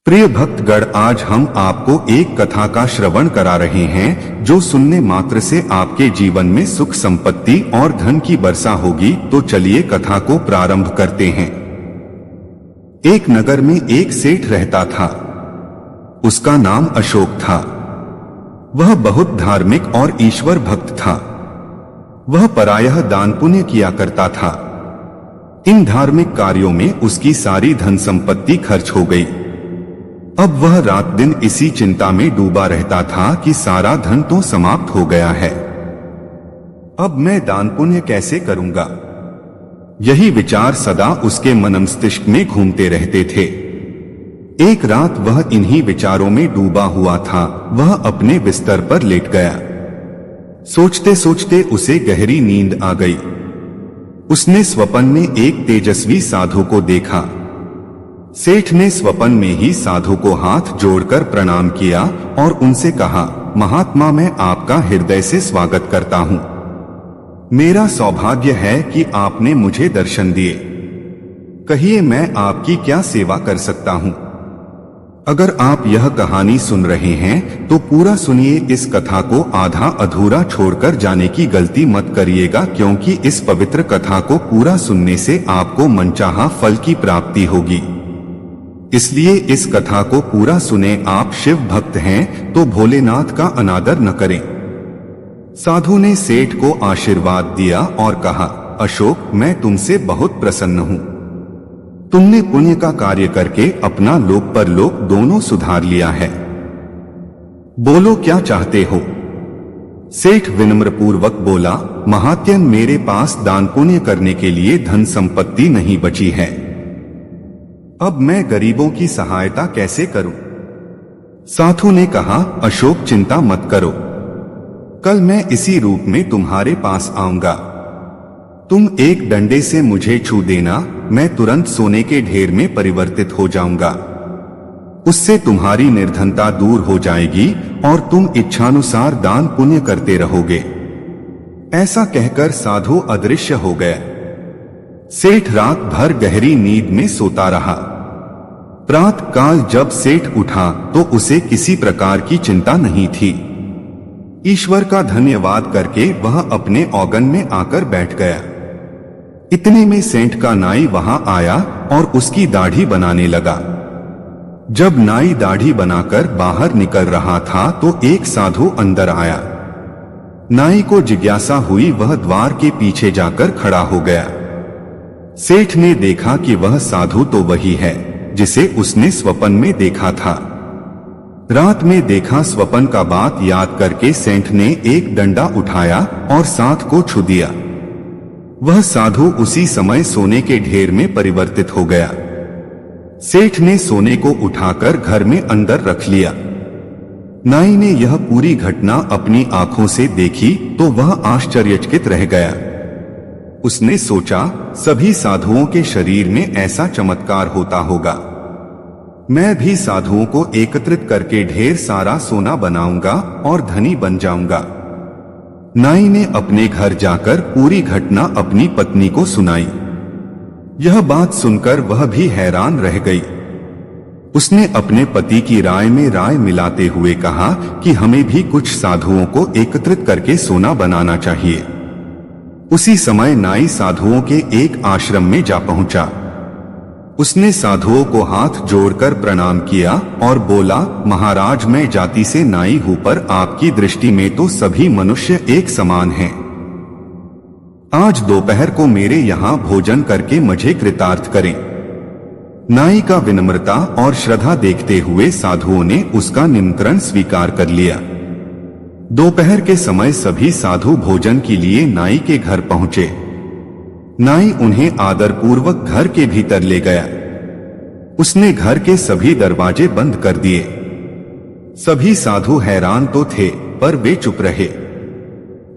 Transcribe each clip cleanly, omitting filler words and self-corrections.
प्रिय भक्तगण, आज हम आपको एक कथा का श्रवण करा रहे हैं जो सुनने मात्र से आपके जीवन में सुख संपत्ति और धन की वर्षा होगी। तो चलिए कथा को प्रारंभ करते हैं। एक नगर में एक सेठ रहता था। उसका नाम अशोक था। वह बहुत धार्मिक और ईश्वर भक्त था। वह प्रायः दान पुण्य किया करता था। इन धार्मिक कार्यों में उसकी सारी धन संपत्ति खर्च हो गई। अब वह रात दिन इसी चिंता में डूबा रहता था कि सारा धन तो समाप्त हो गया है। अब मैं दान पुण्य कैसे करूंगा? यही विचार सदा उसके मन मस्तिष्क में घूमते रहते थे। एक रात वह इन्हीं विचारों में डूबा हुआ था। वह अपने बिस्तर पर लेट गया। सोचते सोचते उसे गहरी नींद आ गई। उसने स्वप्न में एक तेजस्वी साधु को देखा। सेठ ने स्वप्न में ही साधु को हाथ जोड़कर प्रणाम किया और उनसे कहा, महात्मा, मैं आपका हृदय से स्वागत करता हूं। मेरा सौभाग्य है कि आपने मुझे दर्शन दिए। कहिए, मैं आपकी क्या सेवा कर सकता हूं? अगर आप यह कहानी सुन रहे हैं तो पूरा सुनिए। इस कथा को आधा अधूरा छोड़कर जाने की गलती मत करिएगा, क्योंकि इस पवित्र कथा को पूरा सुनने से आपको मनचाहा फल की प्राप्ति होगी। इसलिए इस कथा को पूरा सुने। आप शिव भक्त हैं तो भोलेनाथ का अनादर न करें। साधु ने सेठ को आशीर्वाद दिया और कहा, अशोक, मैं तुमसे बहुत प्रसन्न हूं। तुमने पुण्य का कार्य करके अपना लोक परलोक दोनों सुधार लिया है। बोलो, क्या चाहते हो? सेठ विनम्रपूर्वक बोला, महात्यन, मेरे पास दान पुण्य करने के लिए धन संपत्ति नहीं बची है। अब मैं गरीबों की सहायता कैसे करूं? साधु ने कहा, अशोक, चिंता मत करो। कल मैं इसी रूप में तुम्हारे पास आऊंगा। तुम एक डंडे से मुझे छू देना, मैं तुरंत सोने के ढेर में परिवर्तित हो जाऊंगा। उससे तुम्हारी निर्धनता दूर हो जाएगी और तुम इच्छानुसार दान पुण्य करते रहोगे। ऐसा कहकर साधु अदृश्य हो गया। सेठ रात भर गहरी नींद में सोता रहा। प्रातः काल जब सेठ उठा तो उसे किसी प्रकार की चिंता नहीं थी। ईश्वर का धन्यवाद करके वह अपने औगन में आकर बैठ गया। इतने में सेठ का नाई वहां आया और उसकी दाढ़ी बनाने लगा। जब नाई दाढ़ी बनाकर बाहर निकल रहा था तो एक साधु अंदर आया। नाई को जिज्ञासा हुई, वह द्वार के पीछे जाकर खड़ा हो गया। सेठ ने देखा कि वह साधु तो वही है जिसे उसने स्वप्न में देखा था। रात में देखा स्वप्न का बात याद करके सेठ ने एक डंडा उठाया और साथ को छू दिया। वह साधु उसी समय सोने के ढेर में परिवर्तित हो गया। सेठ ने सोने को उठाकर घर में अंदर रख लिया। नाई ने यह पूरी घटना अपनी आंखों से देखी तो वह आश्चर्यचकित रह गया। उसने सोचा, सभी साधुओं के शरीर में ऐसा चमत्कार होता होगा। मैं भी साधुओं को एकत्रित करके ढेर सारा सोना बनाऊंगा और धनी बन जाऊंगा। नाई ने अपने घर जाकर पूरी घटना अपनी पत्नी को सुनाई। यह बात सुनकर वह भी हैरान रह गई। उसने अपने पति की राय में राय मिलाते हुए कहा कि हमें भी कुछ साधुओं को एकत्रित करके सोना बनाना चाहिए। उसी समय नाई साधुओं के एक आश्रम में जा पहुंचा। उसने साधुओं को हाथ जोड़कर प्रणाम किया और बोला, महाराज, मैं जाति से नाई हूं, पर आपकी दृष्टि में तो सभी मनुष्य एक समान हैं। आज दोपहर को मेरे यहां भोजन करके मुझे कृतार्थ करें। नाई का विनम्रता और श्रद्धा देखते हुए साधुओं ने उसका निमंत्रण स्वीकार कर लिया। दोपहर के समय सभी साधु भोजन के लिए नाई के घर पहुंचे। नाई उन्हें आदरपूर्वक घर के भीतर ले गया। उसने घर के सभी दरवाजे बंद कर दिए। सभी साधु हैरान तो थे, पर वे चुप रहे।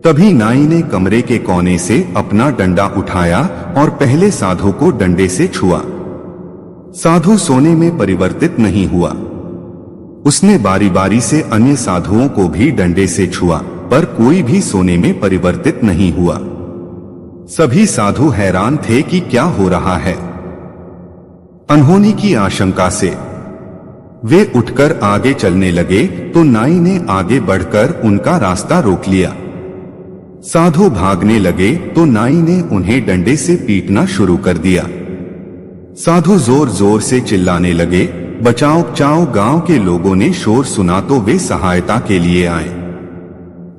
तभी नाई ने कमरे के कोने से अपना डंडा उठाया और पहले साधु को डंडे से छुआ। साधु सोने में परिवर्तित नहीं हुआ। उसने बारी बारी से अन्य साधुओं को भी डंडे से छुआ, पर कोई भी सोने में परिवर्तित नहीं हुआ। सभी साधु हैरान थे कि क्या हो रहा है। अनहोनी की आशंका से वे उठकर आगे चलने लगे तो नाई ने आगे बढ़कर उनका रास्ता रोक लिया। साधु भागने लगे तो नाई ने उन्हें डंडे से पीटना शुरू कर दिया। साधु जोर जोर से चिल्लाने लगे, बचाओ बचाओ। गांव के लोगों ने शोर सुना तो वे सहायता के लिए आए।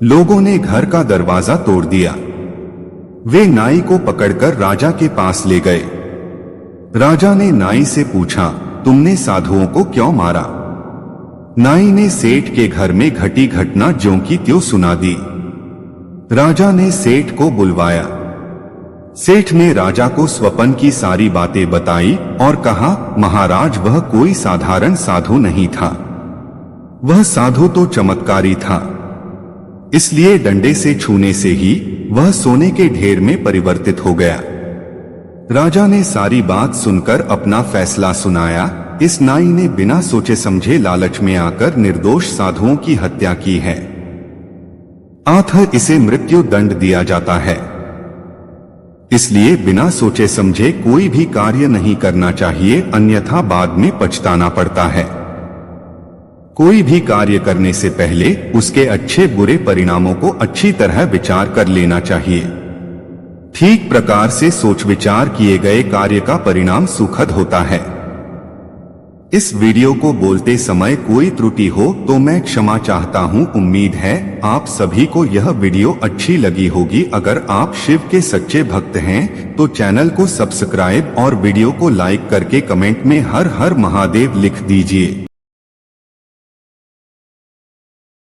लोगों ने घर का दरवाजा तोड़ दिया। वे नाई को पकड़कर राजा के पास ले गए। राजा ने नाई से पूछा, तुमने साधुओं को क्यों मारा? नाई ने सेठ के घर में घटी घटना ज्यों की त्यों सुना दी। राजा ने सेठ को बुलवाया। सेठ ने राजा को स्वपन की सारी बातें बताई और कहा, महाराज वह कोई साधारण साधु नहीं था, वह साधु तो चमत्कारी था। इसलिए डंडे से छूने से ही वह सोने के ढेर में परिवर्तित हो गया। राजा ने सारी बात सुनकर अपना फैसला सुनाया। इस नाई ने बिना सोचे समझे लालच में आकर निर्दोष साधुओं की हत्या की है, अतः इसे मृत्यु दंड दिया जाता है। इसलिए बिना सोचे समझे कोई भी कार्य नहीं करना चाहिए, अन्यथा बाद में पछताना पड़ता है। कोई भी कार्य करने से पहले उसके अच्छे बुरे परिणामों को अच्छी तरह विचार कर लेना चाहिए। ठीक प्रकार से सोच विचार किए गए कार्य का परिणाम सुखद होता है। इस वीडियो को बोलते समय कोई त्रुटि हो तो मैं क्षमा चाहता हूं। उम्मीद है आप सभी को यह वीडियो अच्छी लगी होगी। अगर आप शिव के सच्चे भक्त हैं तो चैनल को सब्सक्राइब और वीडियो को लाइक करके कमेंट में हर हर महादेव लिख दीजिए।